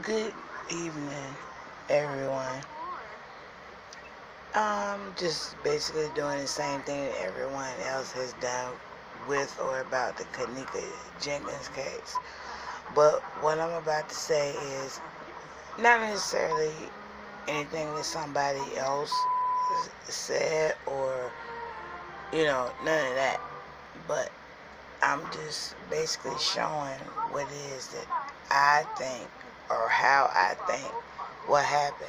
Good evening, everyone. Just basically doing the same thing that everyone else has done with or about the Kenneka Jenkins case. But what I'm about to say is not necessarily anything that somebody else said or, none of that. But I'm just basically showing what it is that I think or how I think what happened.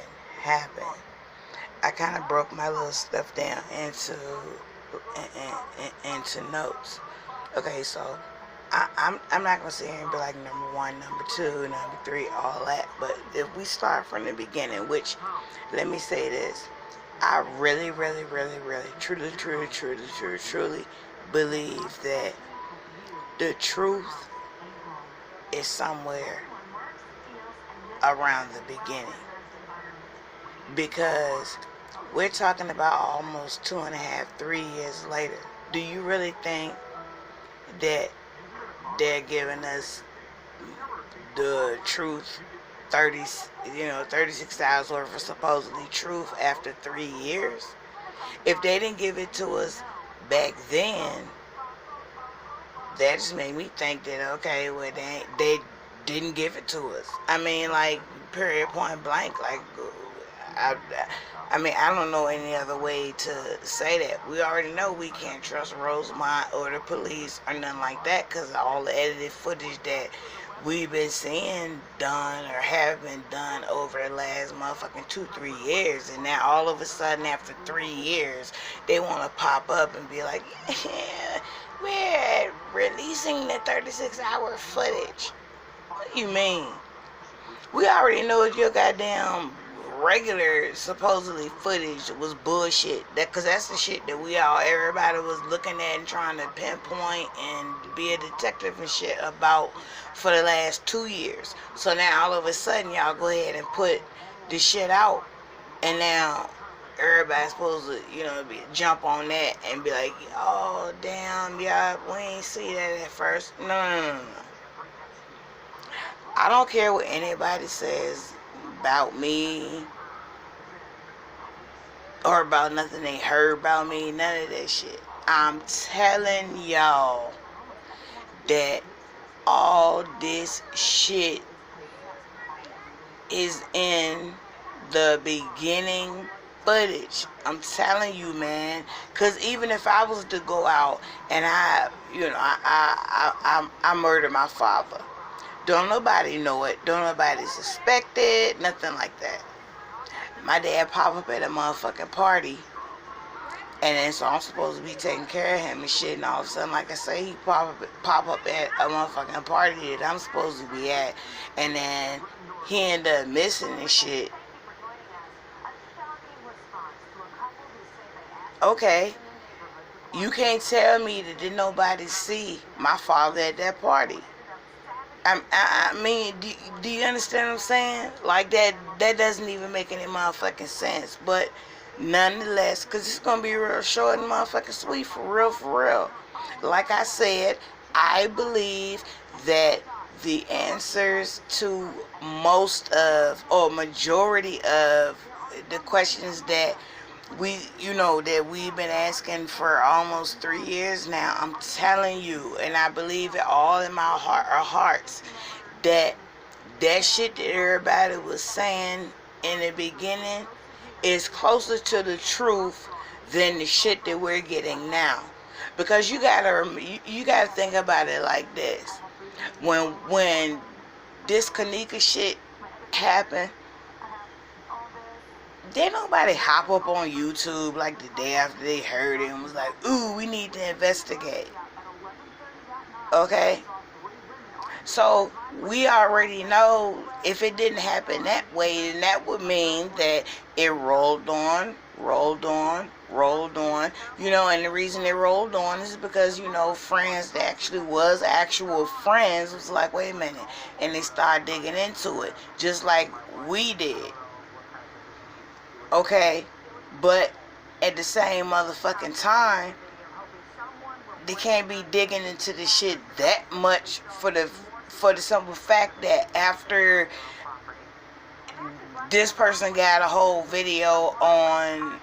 I kind of broke my little stuff down into notes. Okay, so I'm not gonna sit here and be like number one, number two, number three, all that. But if we start from the beginning, which let me say this, I really, really, really, really, truly believe that the truth is somewhere around the beginning, because we're talking about almost 2.5, 3 years later. Do you really think that they're giving us the truth, 36 hours worth of supposedly truth after 3 years? If they didn't give it to us back then, that just made me think that, okay, well, they didn't give it to us. I mean, like, period, point blank. Like, I, I mean, I don't know any other way to say that. We already know we can't trust Rosemont or the police or nothing like that, because all the edited footage that we've been seeing done or have been done over the last motherfucking 2-3 years. And now all of a sudden, after 3 years, they want to pop up and be like, yeah, we're releasing the 36-hour footage. What do you mean? We already know your goddamn regular supposedly footage was bullshit. Cause that's the shit that everybody was looking at and trying to pinpoint and be a detective and shit about for the last 2 years. So now all of a sudden y'all go ahead and put the shit out, and now everybody's supposed to, jump on that and be like, oh damn, y'all, we ain't see that at first. No. I don't care what anybody says about me or about nothing they heard about me, none of that shit. I'm telling y'all that all this shit is in the beginning footage. I'm telling you, man. Cause even if I was to go out and I murder my father, don't nobody know it. Don't nobody suspect it. Nothing like that. My dad pop up at a motherfucking party, and then so I'm supposed to be taking care of him and shit, and all of a sudden, like I say, he pop up at a motherfucking party that I'm supposed to be at, and then he end up missing and shit. Okay, you can't tell me that did nobody see my father at that party. I mean, do you understand what I'm saying? Like, that doesn't even make any motherfucking sense. But nonetheless, because it's going to be real short and motherfucking sweet, for real. Like I said, I believe that the answers to most of, or majority of, the questions that that we've been asking for almost 3 years now, I'm telling you, and I believe it all in my heart or hearts, that shit that everybody was saying in the beginning is closer to the truth than the shit that we're getting now. Because you gotta think about it like this: when this Kenneka shit happened, did nobody hop up on YouTube like the day after they heard it and was like, ooh, we need to investigate? Okay? So we already know if it didn't happen that way, then that would mean that it rolled on. And the reason it rolled on is because, friends that actually was actual friends was like, wait a minute. And they started digging into it, just like we did. Okay, but at the same motherfucking time, they can't be digging into the shit that much for the simple fact that after this person got a whole video on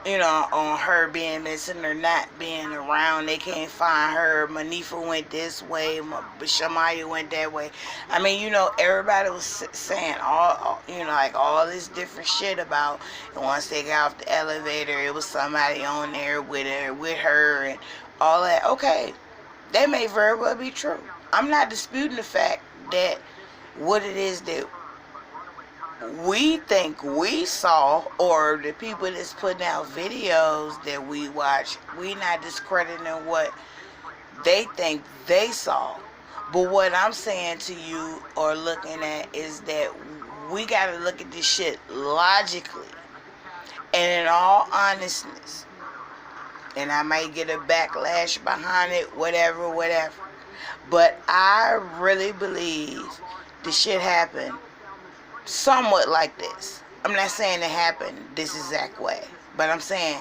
on her being missing or not being around. They can't find her. Manifa went this way. Shamaya went that way. I mean, everybody was saying like all this different shit about. And once they got off the elevator, it was somebody on there with her, and all that. Okay, that may very well be true. I'm not disputing the fact that what it is that we think we saw, or the people that's putting out videos that we watch, we not discrediting what they think they saw. But what I'm saying to you or looking at is that we got to look at this shit logically and in all honestness. And I might get a backlash behind it, whatever. But I really believe the shit happened somewhat like this. I'm not saying it happened this exact way, but I'm saying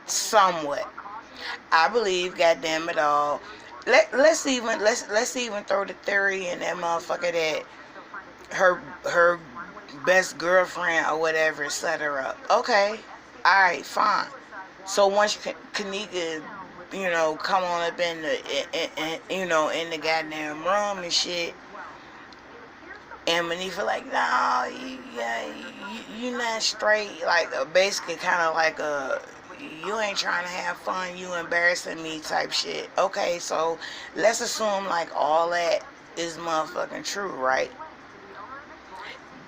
somewhat. I believe, goddamn it all. Let's even throw the theory in that motherfucker that her best girlfriend or whatever set her up. Okay, all right, fine. So once Kenneka, come on up in the goddamn room and shit. And Manifa like, no, you not straight. Like, basically kind of like you ain't trying to have fun, you embarrassing me type shit. Okay, so let's assume like all that is motherfucking true, right?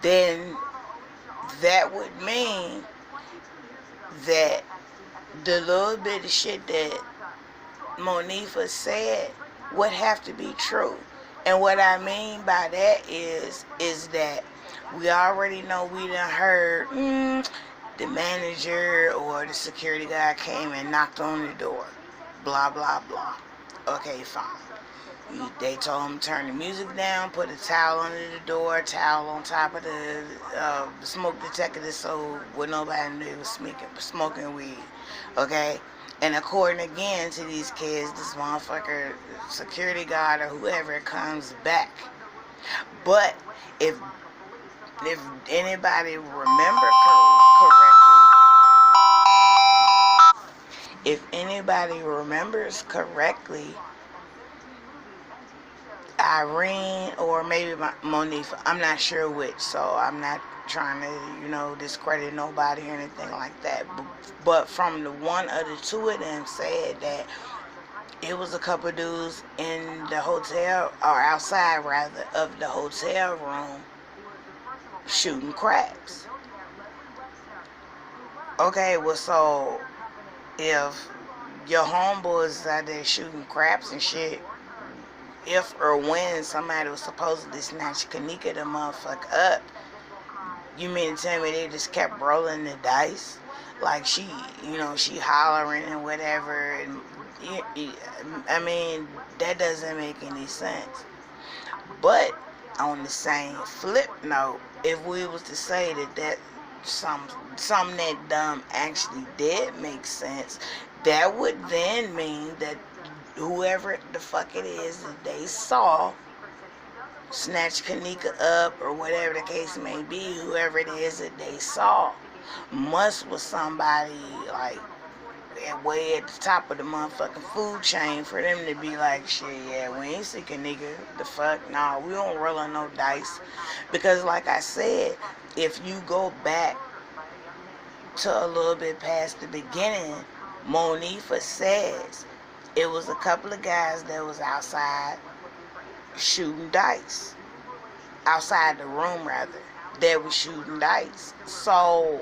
Then that would mean that the little bit of shit that Monifa said would have to be true. And what I mean by that is that we already know, we done heard the manager or the security guy came and knocked on the door. Blah, blah, blah. Okay, fine. They told him to turn the music down, put a towel under the door, towel on top of the smoke detector so when nobody knew he was smoking weed. Okay? And according again to these kids, this motherfucker, security guard or whoever comes back. But if anybody remember correctly, Irene or maybe Monifa, I'm not sure which, so I'm not trying to, discredit nobody or anything like that. But from the one of the two of them said that it was a couple dudes in the hotel, or outside rather, of the hotel room shooting craps. Okay, well, so if your homeboys out there shooting craps and shit, if or when somebody was supposedly snatch Kenneka the motherfucker up, you mean to tell me they just kept rolling the dice? Like she hollering and whatever. And I mean, that doesn't make any sense. But on the same flip note, if we was to say that something that dumb actually did make sense, that would then mean that whoever the fuck it is that they saw snatch Kenneka up or whatever the case may be, whoever it is that they saw must was somebody like way at the top of the motherfucking food chain for them to be like, shit, yeah, we ain't see Kenneka. The fuck? Nah, we don't roll on no dice. Because like I said, if you go back to a little bit past the beginning, Monifa says it was a couple of guys that was outside shooting dice. Outside the room, rather. They were shooting dice. So,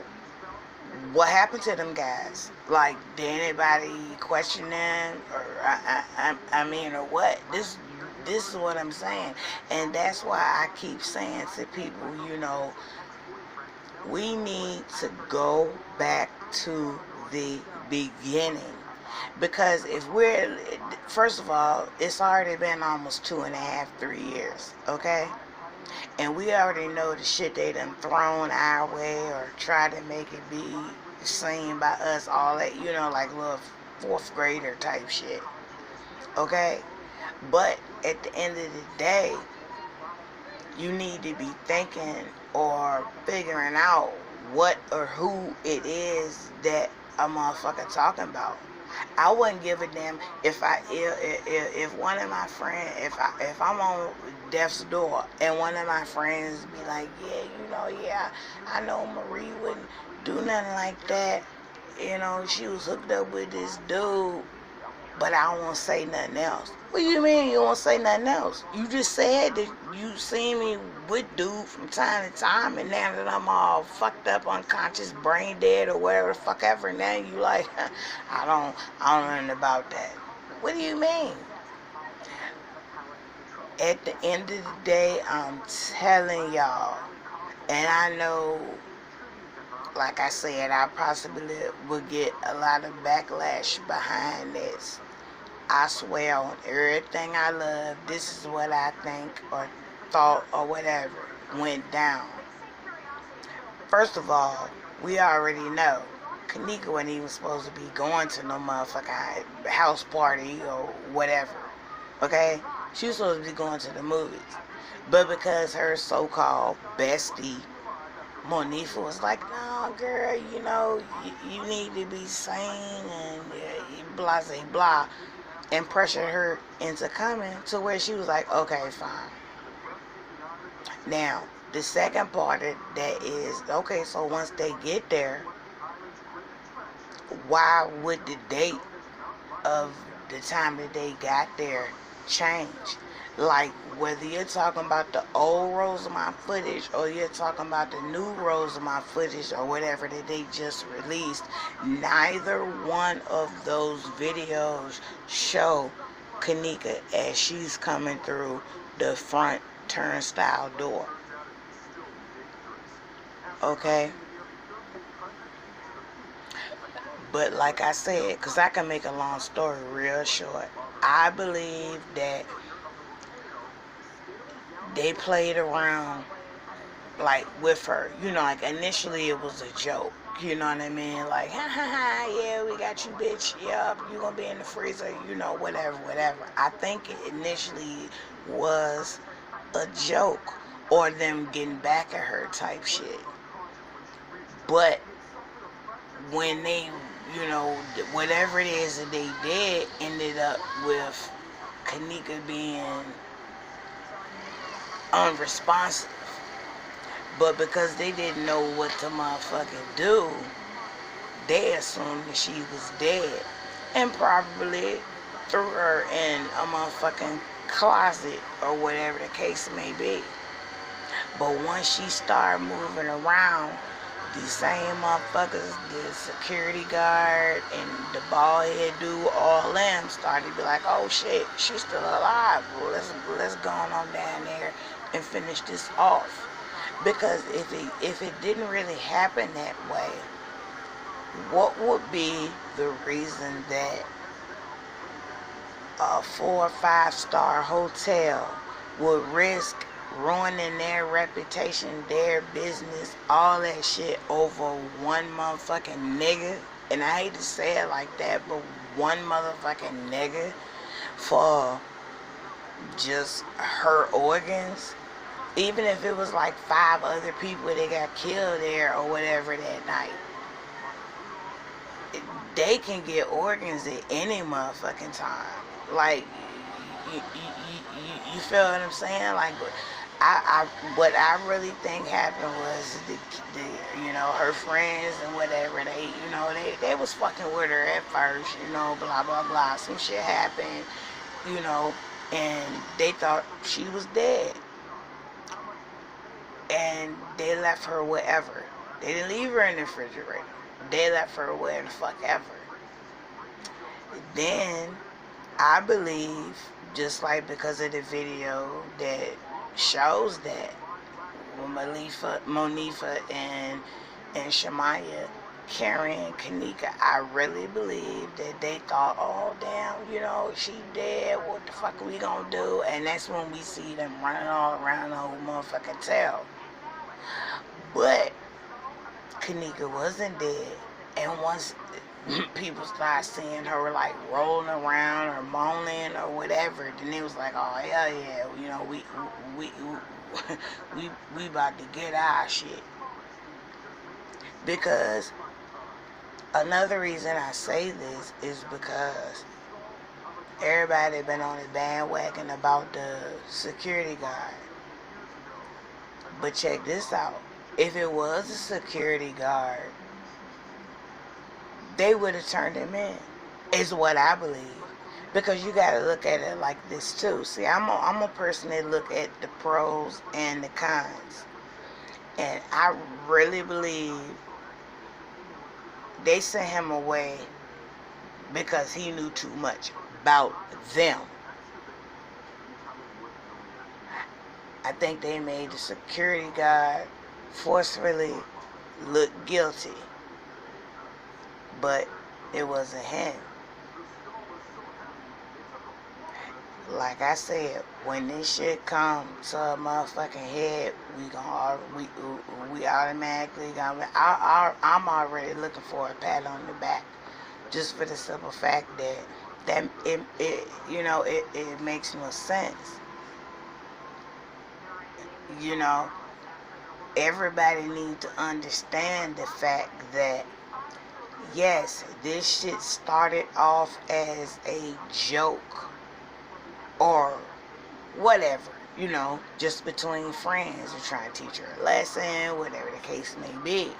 what happened to them guys? Like, did anybody question them? Or, or what? This is what I'm saying. And that's why I keep saying to people, we need to go back to the beginning. Because first of all, it's already been almost 2.5, 3 years, okay? And we already know the shit they done thrown our way or tried to make it be seen by us, all that, like little 4th grader type shit, okay? But at the end of the day, You need to be thinking or figuring out what or who it is that a motherfucker talking about. I wouldn't give a damn if one of my friends, if I'm on death's door and one of my friends be like, yeah, yeah, I know Marie wouldn't do nothing like that. She was hooked up with this dude, but I don't want to say nothing else. What do you mean you don't want to say nothing else? You just said that you seen me with dude from time to time, and now that I'm all fucked up, unconscious, brain dead, or whatever the fuck ever, now you like, I don't know nothing about that. What do you mean? At the end of the day, I'm telling y'all, and I know, like I said, I possibly will get a lot of backlash behind this. I swear on everything I love, this is what I think or thought or whatever went down. First of all, we already know Kenneka wasn't even supposed to be going to no motherfucking house party or whatever. Okay? She was supposed to be going to the movies. But because her so-called bestie Monifa was like, no, girl, you need to be sane and blah, blah, blah, and pressured her into coming to where she was like, okay, fine. Now, the second part of that is, okay, so once they get there, why would the date of the time that they got there change? Like, whether you're talking about the old Rosamond footage or you're talking about the new Rosamond footage or whatever that they just released, neither one of those videos show Kenneka as she's coming through the front turnstile door. Okay? But like I said, because I can make a long story real short, I believe that they played around, like, with her. Like, initially it was a joke. You know what I mean? Like, ha ha ha, yeah, we got you, bitch. Yup, you gonna be in the freezer, whatever. I think it initially was a joke or them getting back at her type shit. But when they, whatever it is that they did ended up with Kenneka being unresponsive. But because they didn't know what to motherfucking do, they assumed that she was dead and probably threw her in a motherfucking closet or whatever the case may be. But once she started moving around, the same motherfuckers, the security guard and the bald head dude, all them started to be like, oh shit, she's still alive. Well, let's go on down there and finish this off. Because if it didn't really happen that way, what would be the reason that a 4 or 5 star hotel would risk ruining their reputation, their business, all that shit over one motherfucking nigga? And I hate to say it like that, but one motherfucking nigga for just her organs? Even if it was like 5 other people that got killed there or whatever that night. They can get organs at any motherfucking time. Like, you feel what I'm saying? Like, what I really think happened was her friends and whatever, they was fucking with her at first, blah, blah, blah. Some shit happened, and they thought she was dead. And they left her wherever. They didn't leave her in the refrigerator. They left her where the fuck ever. Then, I believe, just like because of the video that shows that when Monifa and Shamaya carrying Kenneka, I really believe that they thought, oh damn, she dead, what the fuck are we gonna do? And that's when we see them running all around the whole motherfucking tail. But Kenneka wasn't dead, and once people start seeing her like rolling around or moaning or whatever, then it was like, oh hell yeah, you know, we we about to get our shit. Because another reason I say this is because everybody been on the bandwagon about the security guard. But check this out. If it was a security guard, they would have turned him in, is what I believe. Because you got to look at it like this too. See, I'm a person that look at the pros and the cons. And I really believe they sent him away because he knew too much about them. I think they made the security guard forcefully look guilty. But it wasn't him. Like I said, when this shit come to a motherfucking head, we automatically gonna. I'm already looking for a pat on the back, just for the simple fact that it makes no sense. You know, everybody needs to understand the fact that yes, this shit started off as a joke or whatever, you know, just between friends or trying to teach her a lesson, whatever the case may be.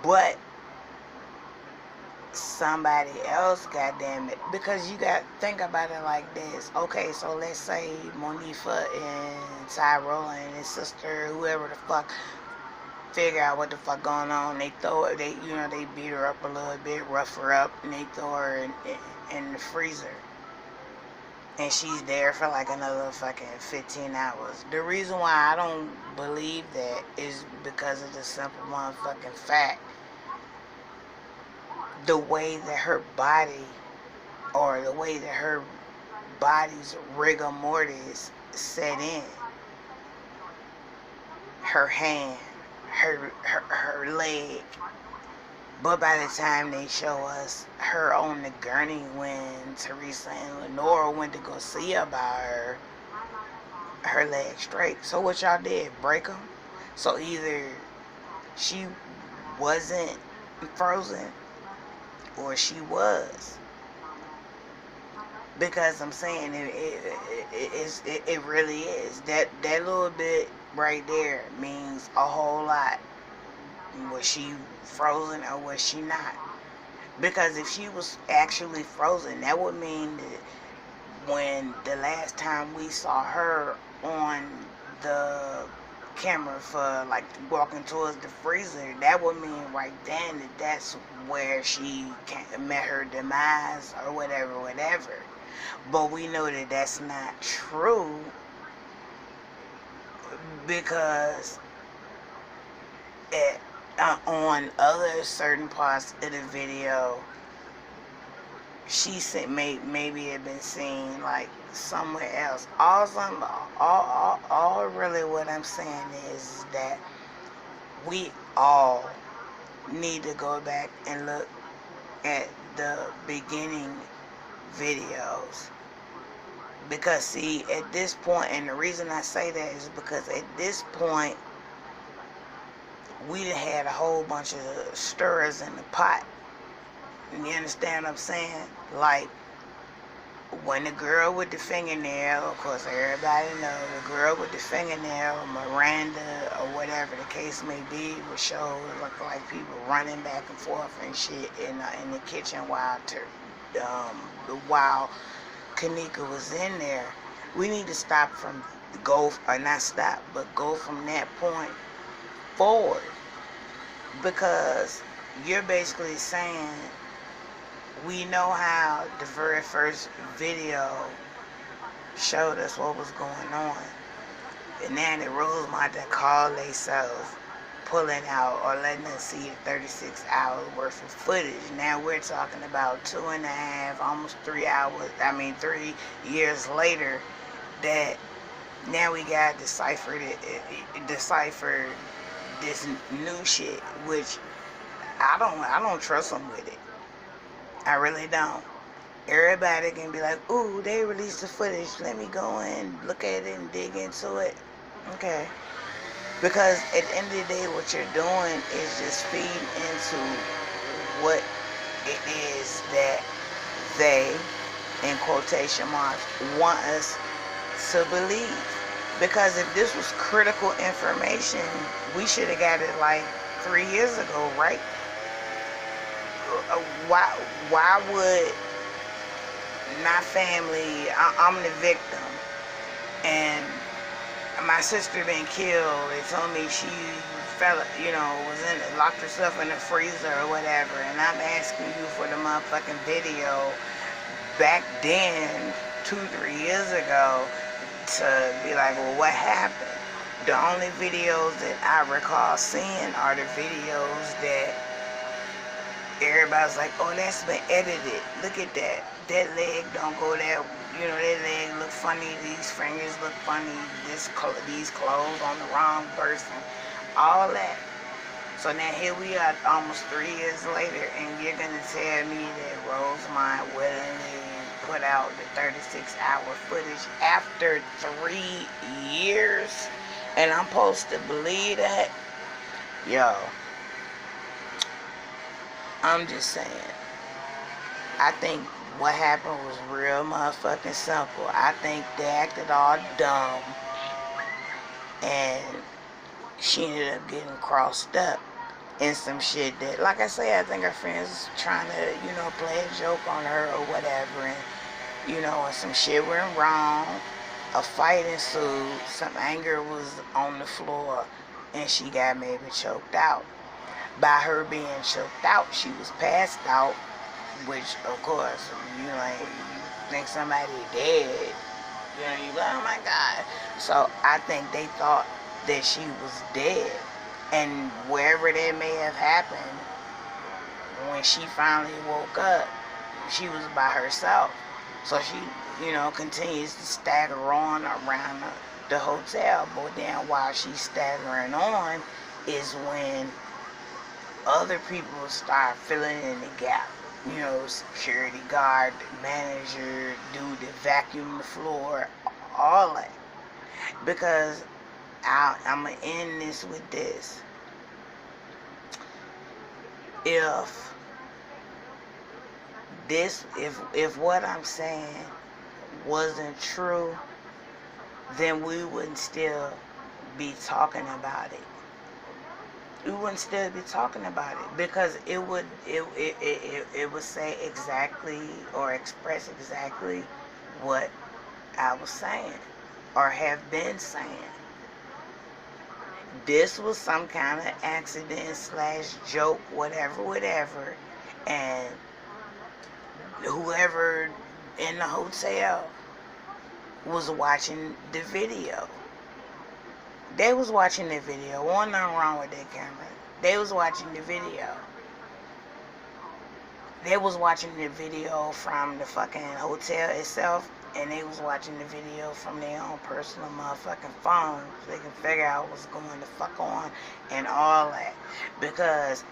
But somebody else, goddamn it, because you got to think about it like this. Okay, so let's say Monifa and Tyrell and his sister, whoever the fuck, figure out what the fuck going on. They beat her up a little bit, rough her up, and they throw her in the freezer. And she's there for like another fucking 15 hours. The reason why I don't believe that is because of the simple motherfucking fact. The way that her body, or the way that her body's rigor mortis set in. Her hand, her leg. But by the time they show us her on the gurney when Teresa and Lenora went to go see about her leg straight. So what y'all did? Break them? So either she wasn't frozen or she was. Because I'm saying it really is. That little bit right there means a whole lot. Was she frozen or was she not? Because if she was actually frozen, that would mean that when the last time we saw her on the camera for like walking towards the freezer, that would mean right then that that's where she met her demise or whatever. But we know that that's not true, because on other certain parts of the video, she said maybe it had been seen like somewhere else. All really what I'm saying is that we all need to go back and look at the beginning videos. Because see, at this point, and the reason I say that is because at this point, we had a whole bunch of stirrers in the pot. You understand what I'm saying? Like, when the girl with the fingernail, of course everybody knows, the girl with the fingernail, Miranda, or whatever the case may be, would show look like people running back and forth and shit in the kitchen while Kenneka was in there. We need to stop from go from that point forward, because you're basically saying we know how the very first video showed us what was going on, and then the Rosemont that called themselves pulling out or letting us see 36 hours worth of footage. Now we're talking about 2.5, almost 3 hours, 3 years later, that now we got decipher this new shit, which I don't trust them with it. I really don't. Everybody can be like, ooh, they released the footage. Let me go and look at it and dig into it. Okay. Because at the end of the day, what you're doing is just feeding into what it is that they, in quotation marks, want us to believe. Because if this was critical information, we should have got it like 3 years ago, right? Why would my family, I'm the victim, and my sister been killed. They told me she fell, locked herself in the freezer or whatever, and I'm asking you for the motherfucking video back then, 2-3 years ago, to be like, well, what happened? The only videos that I recall seeing are the videos that everybody's like, oh, that's been edited. Look at that. That leg don't go that, that leg look funny. These fingers look funny. These clothes on the wrong person. All that. So now here we are almost 3 years later, and you're going to tell me that Rosemont willingly put out the 36-hour footage after 3 years, and I'm supposed to believe that? Yo, I'm just saying, I think what happened was real motherfucking simple. I think they acted all dumb, and she ended up getting crossed up in some shit that, like I say, I think her friends was trying to, play a joke on her or whatever, and, and some shit went wrong. A fight ensued, some anger was on the floor, and she got maybe choked out. By her being choked out, she was passed out, which, of course, you think somebody dead, you go, oh my God. So I think they thought that she was dead, and wherever that may have happened, when she finally woke up, she was by herself. So she, continues to stagger on around the hotel, but then while she's staggering on is when other people start filling in the gap. Security guard, manager, dude that vacuumed the floor, all that. Because I'm going to end this with this. If what I'm saying wasn't true, then we wouldn't still be talking about it. We wouldn't still be talking about it, because it would say exactly or express exactly what I was saying or have been saying. This was some kind of accident / joke, whatever, and whoever in the hotel was watching the video. They was watching the video. Wasn't nothing wrong with that camera. They was watching the video. They was watching the video from the fucking hotel itself, and they was watching the video from their own personal motherfucking phone, so they can figure out what's going the fuck on and all that. Because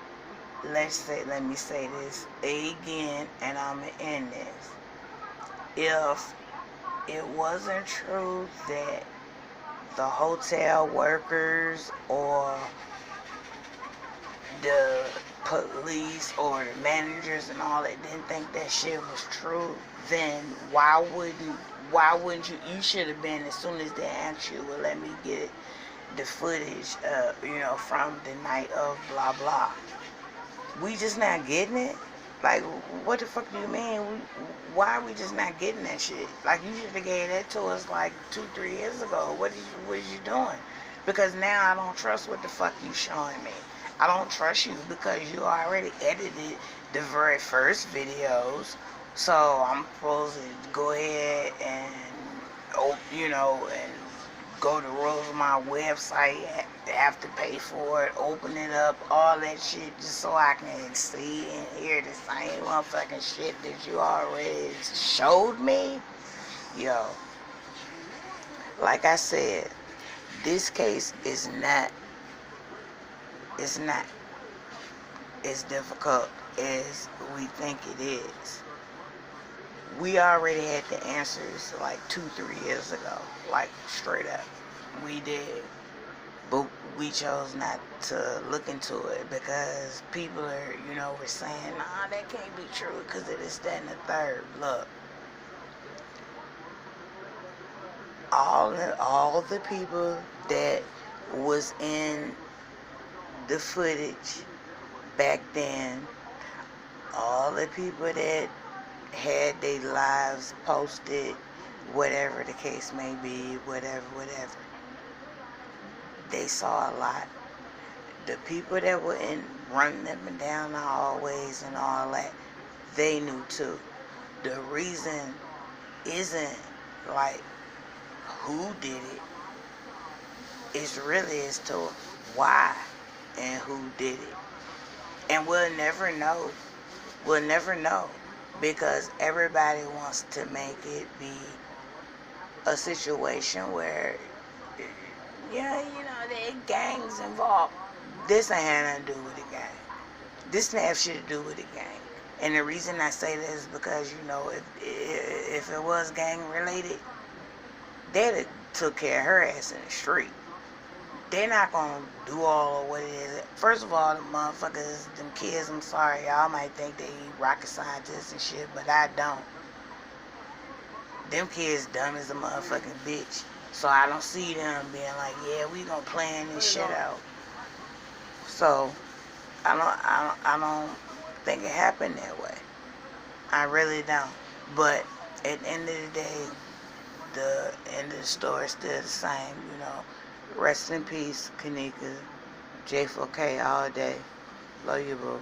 let me say this again, and I'm gonna end this. If it wasn't true that the hotel workers or the police or the managers and all that didn't think that shit was true, then why wouldn't you should have been, as soon as they asked you, well, let me get the footage from the night of blah blah. We just not getting it? Like, what the fuck do you mean? Why are we just not getting that shit? Like, you should have gave that to us like 2-3 years ago. What is you doing? Because now I don't trust what the fuck you showing me. I don't trust you because you already edited the very first videos. So I'm supposed to go ahead and, and go to Rosemont website, have to pay for it, open it up, all that shit, just so I can see and hear the same motherfucking shit that you already showed me. Yo, like I said, this case is not as difficult as we think it is. We already had the answers like 2, 3 years ago, like straight up. We did. But we chose not to look into it because people are, were saying, nah, that can't be true because of this, that, and the third. Look, all the people that was in the footage back then, all the people that had their lives posted, whatever the case may be, whatever, they saw a lot. The people that were in running up and down the hallways and all that, they knew too. The reason isn't like who did it. It's really as to why and who did it. And we'll never know. We'll never know because everybody wants to make it be a situation where, there are gangs involved. This ain't had nothing to do with the gang. This didn't have shit to do with the gang. And the reason I say this is because, if it was gang related, they'd have took care of her ass in the street. They're not going to do all of what it is. First of all, the motherfuckers, them kids, I'm sorry, y'all might think they rocket scientists and shit, but I don't. Them kids dumb as a motherfucking bitch. So I don't see them being like, yeah, we gonna plan this shit out. So I don't think it happened that way. I really don't. But at the end of the day, the end of the story is still the same, Rest in peace, Kenneka. J4K all day. Love you, boo.